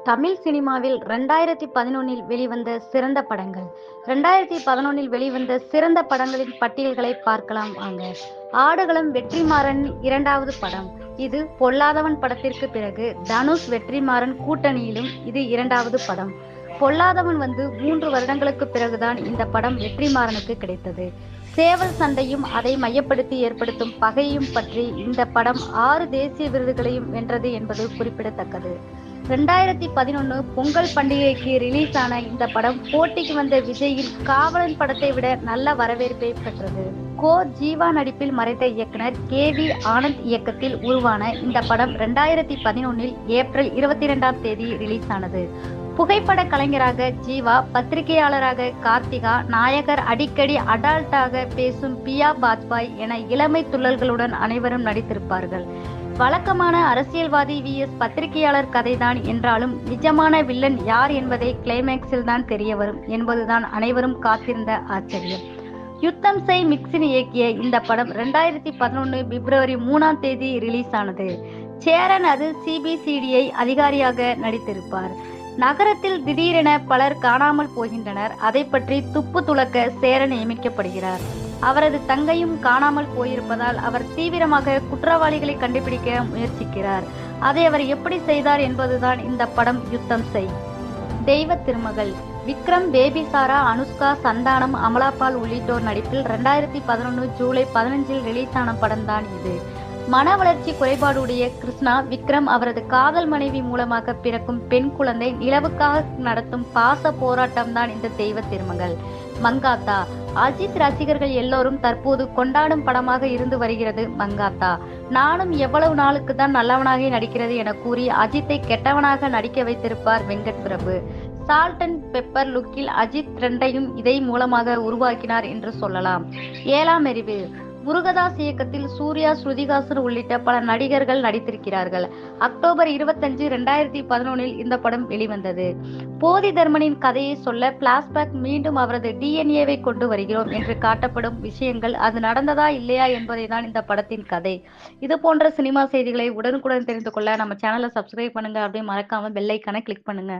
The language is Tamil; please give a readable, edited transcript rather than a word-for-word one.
தமிழ் சினிமாவில் 2011இல் வெளிவந்த சிறந்த படங்கள். 2011இல் வெளிவந்த சிறந்த படங்களின் பட்டியல்களை பார்க்கலாம் வாங்க. ஆடுகளம் வெற்றிமாறன் இரண்டாவது படம். இது பொல்லாதவன் படத்திற்கு பிறகு தனுஷ் வெற்றிமாறன் கூட்டணியிலும் இது இரண்டாவது படம். பொல்லாதவன் 3 வருடங்களுக்கு பிறகுதான் இந்த படம் வெற்றிமாறனுக்கு கிடைத்தது. சேவல் சண்டையும் அதை மையப்படுத்தி ஏற்படுத்தும் பகையும் பற்றி இந்த படம் 6 தேசிய விருதுகளையும் வென்றது என்பது குறிப்பிடத்தக்கது. 2011 பொங்கல் பண்டிகைக்கு ரிலீஸ் ஆன இந்த படம் போட்டிக்கு வந்த விஜயின் காவலன் படத்தை விட நல்ல வரவேற்பை பெற்றது. ஜீவா நடிப்பில் மறைந்த இயக்குனர் KV ஆனந்த் இயக்கத்தில் உருவான இந்த படம் 2011இல் ஏப்ரல் 22ஆம் தேதி ரிலீஸ் ஆனது. புகைப்பட கலைஞராக ஜீவா, பத்திரிகையாளராக கார்த்திகா, நாயகர் அடிக்கடி அடால்ட்டாக பேசும் பியா பாஜ்பாய் என இளமை துள்ளல்களுடன் அனைவரும் நடித்திருப்பார்கள். வழக்கமான அரசியல்வாதி vs பத்திரிகையாளர் கதைதான் என்றாலும் நிஜமான வில்லன் யார் என்பதை கிளைமேக்ஸில் தான் தெரிய வரும் என்பதுதான் அனைவரும் காத்திருந்த ஆச்சரியம். யுத்தம் செய் மிக்சின் இயக்கிய இந்த படம் 2011 பிப்ரவரி 3ஆம் தேதி ரிலீஸ் ஆனது. சேரன் அது CBCDI அதிகாரியாக நடித்திருப்பார். நகரத்தில் திடீரென பலர் காணாமல் போகின்றனர். அதை பற்றி துப்பு துளக்க சேரன் நியமிக்கப்படுகிறார். அவரது தங்கையும் காணாமல் போயிருப்பதால் அவர் தீவிரமாக குற்றவாளிகளை கண்டுபிடிக்க முயற்சிக்கிறார். அதை அவர் எப்படி செய்தார் என்பதுதான் இந்த படம் யுத்தம் செய். தெய்வ திருமகள். விக்ரம், பேபி சாரா, அனுஷ்கா, சந்தானம், அமலாபால் உள்ளிட்டோர் நடிப்பில் 2011 ஜூலை 15இல் ரிலீஸ் ஆன படம்தான் இது. மன வளர்ச்சி குறைபாடுடைய கிருஷ்ணா விக்ரம் அவரது காதல் மனைவி மூலமாக பிறக்கும் பெண் குழந்தை நிலவுக்காக நடத்தும் பாச போராட்டம் தான் இந்த தெய்வ திருமகள். மங்காத்தா. அஜித் ரசிகர்கள் எல்லோரும் தற்போது கொண்டாடும் படமாக இருந்து வருகிறது மங்காத்தா. நானும் எவ்வளவு நாளுக்கு தான் நல்லவனாக நடிக்கிறது என கூறி அஜித்தை கெட்டவனாக நடிக்க வைத்திருப்பார் Venkat Prabhu. Salt and pepper லுக்கில் அஜித் ட்ரெண்டையும் இதை மூலமாக உருவாக்கினார் என்று சொல்லலாம். 7ஆம் அறிவு. முருகதாஸ் இயக்கத்தில் சூர்யா, ஸ்ருதிஹாசன் உள்ளிட்ட பல நடிகர்கள் நடித்திருக்கிறார்கள். அக்டோபர் 25, 2011இல் இந்த படம் வெளிவந்தது. போதி தர்மனின் கதையை சொல்ல பிளாஷ்பேக் மீண்டும் அவரது DNA-வை கொண்டு வருகிறோம் என்று காட்டப்படும் விஷயங்கள் அது நடந்ததா இல்லையா என்பதை தான் இந்த படத்தின் கதை. இது போன்ற சினிமா செய்திகளை உடனுக்குடன் தெரிந்து கொள்ள நம்ம சேனலை சப்ஸ்கிரைப் பண்ணுங்க. அப்படியே மறக்காம பெல் ஐக்கானை கிளிக் பண்ணுங்க.